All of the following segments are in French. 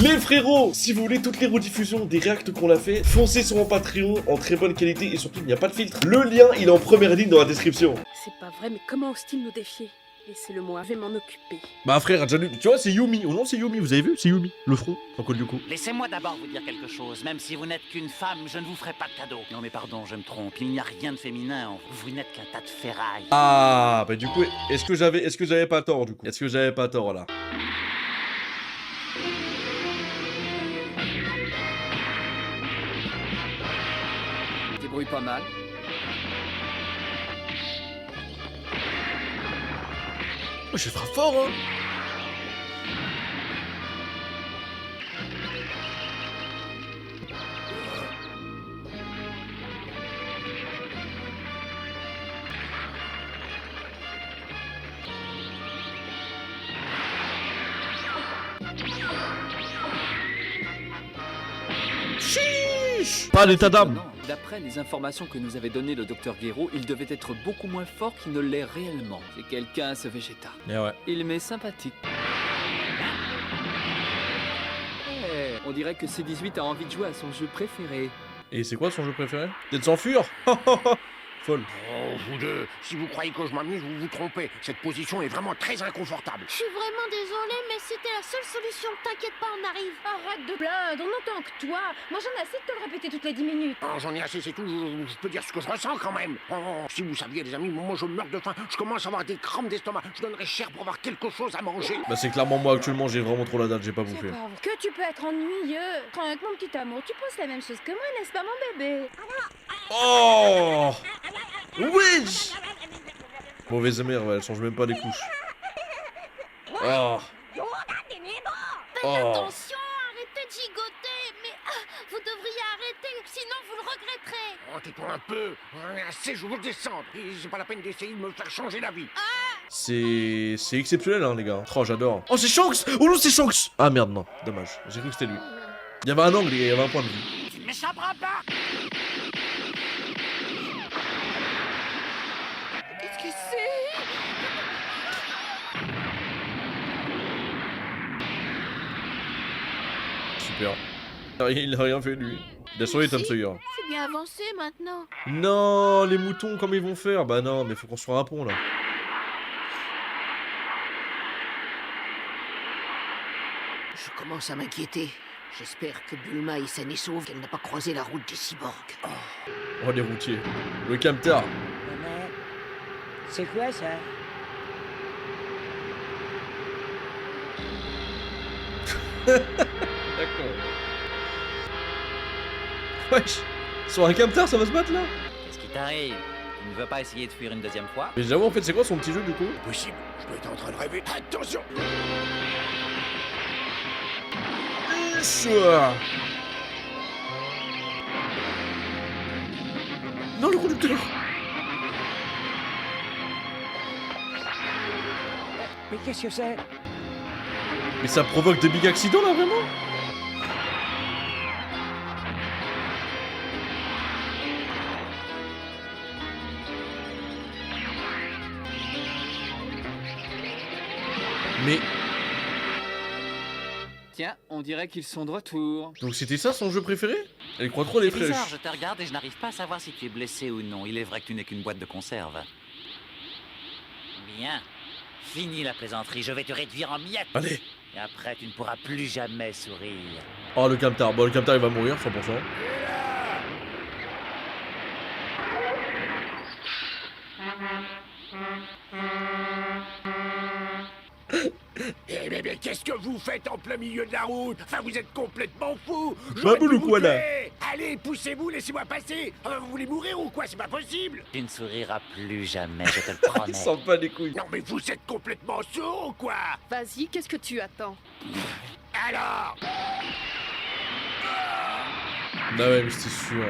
Les frérots, si vous voulez toutes les rediffusions des réacts qu'on a fait, foncez sur mon Patreon en très bonne qualité et surtout il n'y a pas de filtre. Le lien, il est en première ligne dans la description. C'est pas vrai, mais comment ose-t-il nous défier? Laissez-le-moi, je vais m'en occuper. Bah frère, déjà, tu vois, c'est Yumi. Oh non, c'est Yumi, vous avez vu? C'est Yumi, le front, en code du coup. Laissez-moi d'abord vous dire quelque chose. Même si vous n'êtes qu'une femme, je ne vous ferai pas de cadeau. Non mais pardon, je me trompe. Il n'y a rien de féminin en vous. Vous n'êtes qu'un tas de ferraille. Ah, bah du coup, est-ce que j'avais pas tort du coup? Est-ce que j'avais pas tort là? Débrouille pas mal. Oh, je frappe fort, hein. Chiche. Pas l'état d'âme. D'après les informations que nous avait données le docteur Guéraud, il devait être beaucoup moins fort qu'il ne l'est réellement. C'est quelqu'un, ce Vegeta. Eh ouais. Il m'est sympathique. Eh, on dirait que C18 a envie de jouer à son jeu préféré. Et c'est quoi son jeu préféré? D'être s'enfuir. Folle. Oh, vous deux, si vous croyez que je m'amuse, vous vous trompez. Cette position est vraiment très inconfortable. Je suis vraiment désolée, mais c'était la seule solution. T'inquiète pas, on arrive. Arrête de plaindre, on n'entend que toi. Moi j'en ai assez de te le répéter toutes les 10 minutes. Oh, j'en ai assez, c'est tout. Je peux dire ce que je ressens quand même. Oh, si vous saviez, les amis, moi je meurs de faim. Je commence à avoir des crampes d'estomac. Je donnerais cher pour avoir quelque chose à manger. Bah c'est clairement moi actuellement, j'ai vraiment trop la date, j'ai pas C'est bouffé. pas vrai. Que tu peux être ennuyeux. Quand avec mon petit amour, tu penses la même chose que moi, n'est-ce pas mon bébé? Oh oui. Mauvaise mère, ouais, elle change même pas les couches. Oh. Faites Oh. attention, arrêtez de gigoter. Mais vous devriez arrêter, sinon vous le regretterez. Oh, tais-toi un peu. J'en ai assez, je veux descendre. Et c'est pas la peine d'essayer de me faire changer la vie. C'est exceptionnel, hein, les gars. Oh, j'adore. Oh, c'est Shanks. Oh non, c'est Shanks. Ah merde, non. Dommage. J'ai cru que c'était lui. Il y avait un angle, il y avait un point de vue. Tu ne m'échapperas pas. Qu'est-ce que c'est? Super. Il a rien fait, lui. Bien sûr, il est Tom Sawyer. C'est bien avancé maintenant. Non, les moutons, comment ils vont faire? Bah non, mais faut construire un pont, là. Je commence à m'inquiéter. J'espère que Bulma est saine et sauve, qu'elle n'a pas croisé la route des cyborgs. Oh, les routiers. Le camtar. Maman, c'est quoi ça? D'accord. Wesh. Sur un camtar, ça va se battre, là? Qu'est-ce qui t'arrive? Tu ne veux pas essayer de fuir une deuxième fois? Mais j'avoue, en fait, c'est quoi son petit jeu, du coup? Possible, je dois être en train de rêver. Attention. Non, le conducteur. Mais qu'est-ce que c'est? Mais ça provoque des big accidents, là, vraiment? Mais... Tiens, on dirait qu'ils sont de retour. Donc c'était ça son jeu préféré? Elle croit trop les C'est bizarre, fraîches. je te regarde et je n'arrive pas à savoir si tu es blessé ou non. Il est vrai que tu n'es qu'une boîte de conserve. Bien. Fini la plaisanterie, je vais te réduire en miettes. Allez. Et après, tu ne pourras plus jamais sourire. Oh, le camtar. Bon, le camtar, il va mourir, 100%. Mais qu'est-ce que vous faites en plein milieu de la route? Enfin, vous êtes complètement fous. Baboule ou quoi, là? Allez, poussez-vous, laissez-moi passer. Vous voulez mourir ou quoi? C'est pas possible. Tu ne souriras plus jamais, je te le promets. Il s'en bat les couilles. Non, mais vous êtes complètement sourds ou quoi? Vas-y, qu'est-ce que tu attends? Alors? Bah ouais, mais c'était sûr.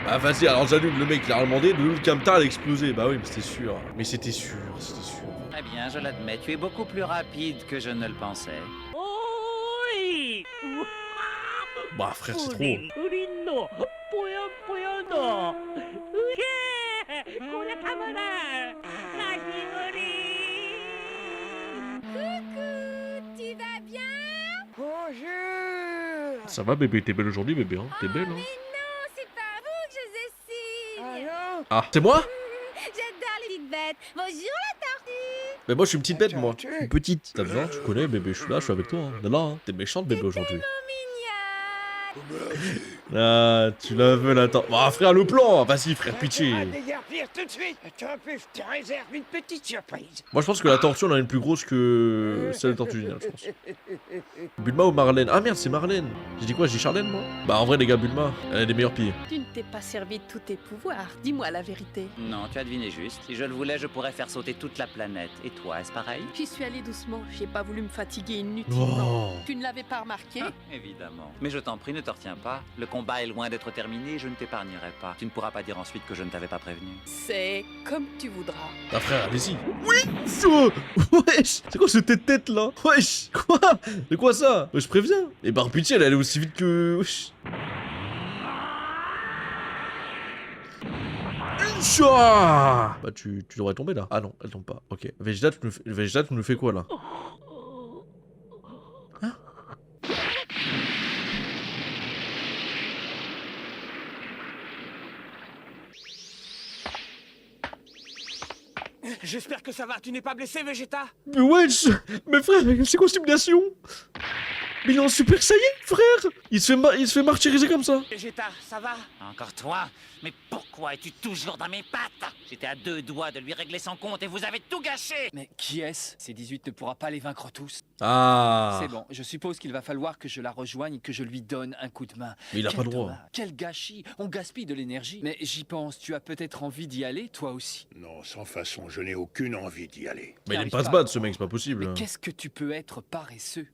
Bah vas-y, alors j'allume, le mec il a demandé, le camtar a explosé. Bah oui, mais c'était sûr. Mais c'était sûr, c'était sûr. Très bien, je l'admets, tu es beaucoup plus rapide que je ne le pensais. Bah frère, c'est trop. Coucou, tu vas bien? Bonjour. Ça va bébé, t'es belle aujourd'hui bébé, hein. T'es belle, hein. Mais non, c'est pas vous que je signe. Ah non. Ah, c'est moi? J'adore les petites bêtes. Bonjour la tortue. Mais moi je suis une petite bête, moi. Tu- Une petite. T'as besoin? Tu connais bébé, je suis là, je suis avec toi. Hein. T'es là, hein. T'es méchante bébé aujourd'hui. Mignonne. Ah, tu la veux là, attends. Bah frère, le plan. Vas-y frère, pitié. On va déguerpir tout de suite. Attends un peu, je te réserve une petite surprise. Moi je pense que la tortue on a une plus grosse que celle de Tortue Géniale, je pense. Bulma ou Marlène? Ah merde, c'est Marlène. J'ai dit quoi? J'ai dit Charlène moi? Bah en vrai les gars, Bulma, elle a des meilleurs pieds. Tu ne t'es pas servi de tous tes pouvoirs. Dis-moi la vérité. Non, tu as deviné juste. Si je le voulais, je pourrais faire sauter toute la planète. Et toi, est-ce pareil? J'y suis allée doucement. J'ai pas voulu me fatiguer inutilement. Oh. Tu ne l'avais pas remarqué? Évidemment. Mais je t'en prie, ne te retiens pas. Le combat est loin d'être terminé, je ne t'épargnerai pas. Tu ne pourras pas dire ensuite que je ne t'avais pas prévenu. C'est comme tu voudras. Ah frère, allez-y. Oui. Wesh. C'est quoi cette tête là? Wesh. Quoi? De quoi ça? Je préviens. Et par pitié, elle allait aussi vite que... Wesh. Incha. Bah tu devrais tomber là. Ah non, elle tombe pas. Ok. Vegeta, tu nous fais quoi là? Hein? J'espère que ça va. Tu n'es pas blessé, Vegeta? Mais wesh. Mais frère, c'est quoi cette humiliation? Mais il est en Super Saiyan, frère. Il se fait martyriser comme ça. Vegeta, ça va? Encore toi? Mais pourquoi es-tu toujours dans mes pattes? J'étais à 2 doigts de lui régler son compte et vous avez tout gâché! Mais qui est-ce? Ces 18 ne pourra pas les vaincre tous. Ah. C'est bon, je suppose qu'il va falloir que je la rejoigne et que je lui donne un coup de main. Mais il a Quel pas le droit. dommage, quel gâchis, on gaspille de l'énergie. Mais j'y pense, tu as peut-être envie d'y aller, toi aussi. Non, sans façon, je n'ai aucune envie d'y aller. Mais il aime T'arrives pas se pas, battre ce non. mec, c'est pas possible. Mais qu'est-ce que tu peux être paresseux?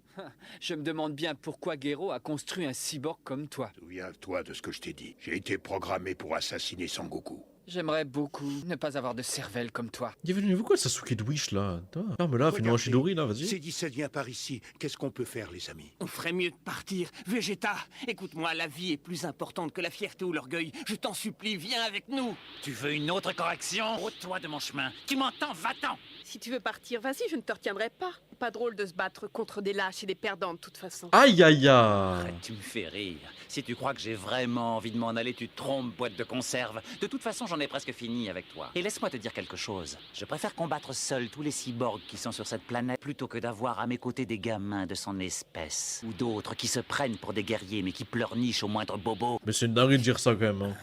Je me demande bien pourquoi Gero a construit un cyborg comme toi. Souviens-toi de ce que je t'ai dit. J'ai été programmé pour assassiner Sangoku. J'aimerais beaucoup ne pas avoir de cervelle comme toi. Il est venu vous quoi Sasuke de Wish là? Ferme-la, fais-nous un Shidori là, vas-y. C17 vient par ici. Qu'est-ce qu'on peut faire, les amis? On ferait mieux de partir. Vegeta, écoute-moi, la vie est plus importante que la fierté ou l'orgueil. Je t'en supplie, viens avec nous. Tu veux une autre correction? Ôte-toi de mon chemin. Tu m'entends? Va-t'en! Si tu veux partir, vas-y, je ne te retiendrai pas. Pas drôle de se battre contre des lâches et des perdants de toute façon. Aïe aïe aïe. Arrête, tu me fais rire. Si tu crois que j'ai vraiment envie de m'en aller, tu te trompes, boîte de conserve. De toute façon, j'en ai presque fini avec toi. Et laisse-moi te dire quelque chose. Je préfère combattre seul tous les cyborgs qui sont sur cette planète plutôt que d'avoir à mes côtés des gamins de son espèce. Ou d'autres qui se prennent pour des guerriers mais qui pleurnichent au moindre bobo. Mais c'est une dinguerie de dire ça quand même. Hein.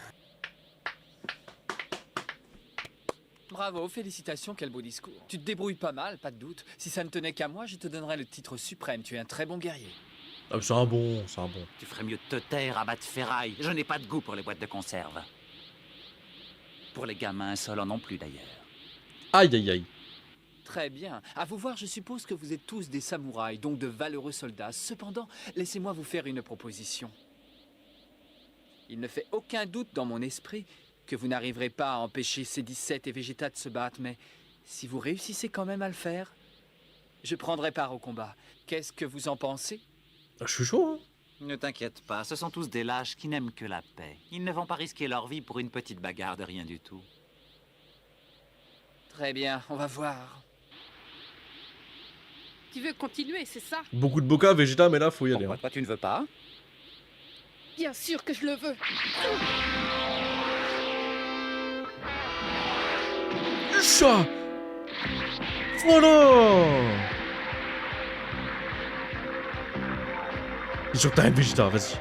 Bravo, félicitations, quel beau discours. Tu te débrouilles pas mal, pas de doute. Si ça ne tenait qu'à moi, je te donnerais le titre suprême. Tu es un très bon guerrier. Ah, c'est un bon, c'est un bon. Tu ferais mieux de te taire à battre ferraille. Je n'ai pas de goût pour les boîtes de conserve. Pour les gamins insolents non plus d'ailleurs. Aïe aïe aïe. Très bien. À vous voir, je suppose que vous êtes tous des samouraïs, donc de valeureux soldats. Cependant, laissez-moi vous faire une proposition. Il ne fait aucun doute dans mon esprit que vous n'arriverez pas à empêcher C17 et Vegeta de se battre, mais si vous réussissez quand même à le faire, je prendrai part au combat. Qu'est-ce que vous en pensez? Ah, je suis chaud. Hein. Ne t'inquiète pas, ce sont tous des lâches qui n'aiment que la paix. Ils ne vont pas risquer leur vie pour une petite bagarre de rien du tout. Très bien, on va voir. Tu veux continuer, c'est ça? Beaucoup de Boca, Vegeta, mais là faut y aller. Pourquoi Hein. toi tu ne veux pas? Bien sûr que je le veux. Chat. Voilà. Sur ta Vegeta, vas-y.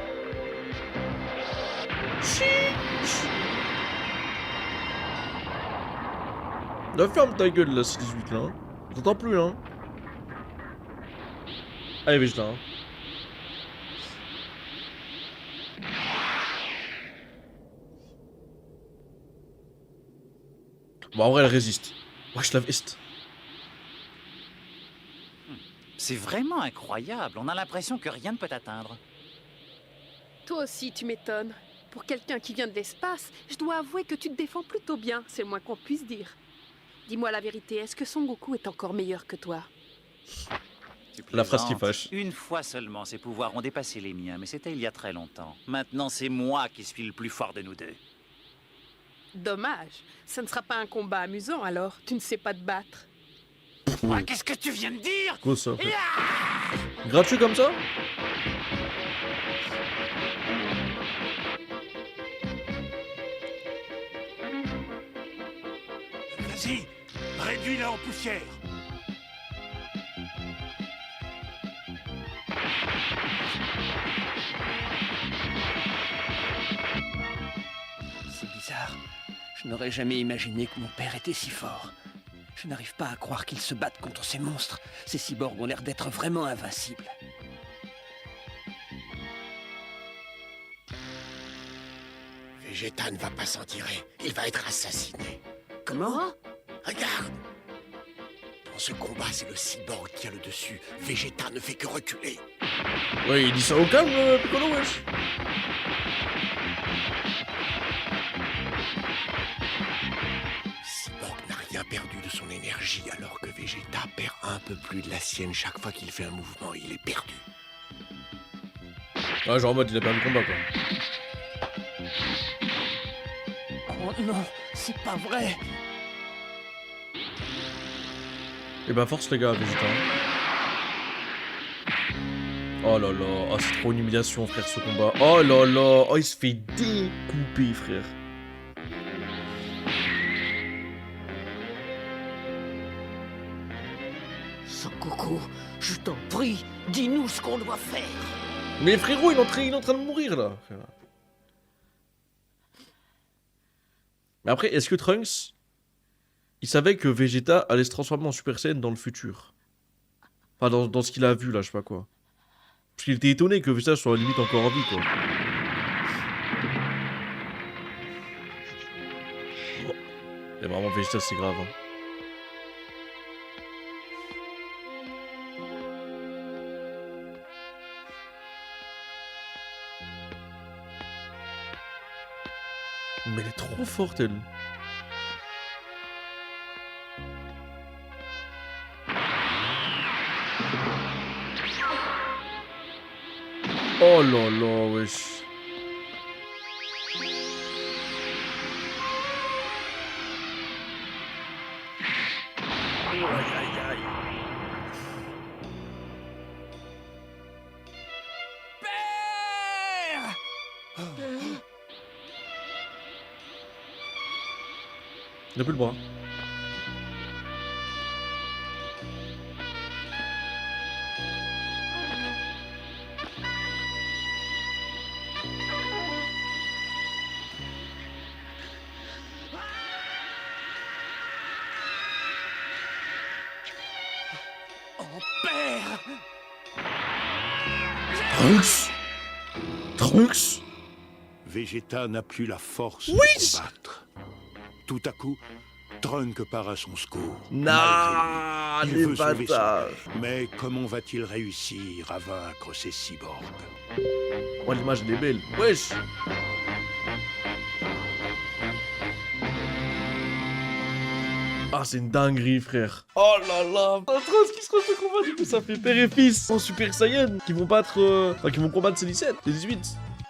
La ferme ta gueule là, C18 là. Hein. On t'entend plus là. Hein. Allez Vegeta. Hein. Bon en vrai elle résiste. Wesh la veste. C'est vraiment incroyable. On a l'impression que rien ne peut t'atteindre. Toi aussi, tu m'étonnes. Pour quelqu'un qui vient de l'espace, je dois avouer que tu te défends plutôt bien, c'est le moins qu'on puisse dire. Dis-moi la vérité, est-ce que Son Goku est encore meilleur que toi? Tu La phrase qui plaisantes. fâche. Une fois seulement, ses pouvoirs ont dépassé les miens, mais c'était il y a très longtemps. Maintenant, c'est moi qui suis le plus fort de nous deux. Dommage. Ça ne sera pas un combat amusant alors. Tu ne sais pas te battre. Ah, qu'est-ce que tu viens de dire? Quoi ça? Gratuit comme ça? Vas-y, réduis-la en poussière. C'est bizarre. Je n'aurais jamais imaginé que mon père était si fort. Je n'arrive pas à croire qu'il se batte contre ces monstres. Ces cyborgs ont l'air d'être vraiment invincibles. Vegeta ne va pas s'en tirer. Il va être assassiné. Comment? Regarde. Dans ce combat, c'est le cyborg qui a le dessus. Vegeta ne fait que reculer. Ouais, il dit ça au calme, Piccolo, wesh. Cyborg n'a rien perdu de son énergie, alors que Vegeta perd un peu plus de la sienne chaque fois qu'il fait un mouvement. Il est perdu. Ouais, genre en mode, il a perdu le combat, quoi. Oh non, c'est pas vrai. Et bah force les gars, Vegeta. Oh là là, oh, c'est trop une humiliation frère ce combat. Oh là là, oh il se fait découper frère. Son Goku, je t'en prie, dis-nous ce qu'on doit faire. Mais frérot, il est en train de mourir là. Mais après, est-ce que Trunks, il savait que Vegeta allait se transformer en Super Saiyan dans le futur? Enfin, dans ce qu'il a vu là, je sais pas quoi. Parce qu'il était étonné que Vegeta soit limite encore en vie, quoi. Oh. Et vraiment, Vegeta, c'est grave. Hein. Mais elle est trop forte, elle. Oh là là, wesh. Aïe aïe aïe. Il a plus le bras. Trunks? Trunks? Vegeta n'a plus la force Oui. de combattre. Tout à coup, Trunks part à son secours. Nah, Il les veut sauver son bâtards. père. Mais comment va-t-il réussir à vaincre ces cyborgs? Oh, l'image elle est belle. Wesh. Ah, c'est une dinguerie, frère. Oh là là. Trunks qui se croise le combat, du coup, ça fait père et fils en Super Saiyan qui vont battre. Enfin, qui vont combattre ces 17, les 18.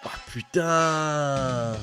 Ah, putain.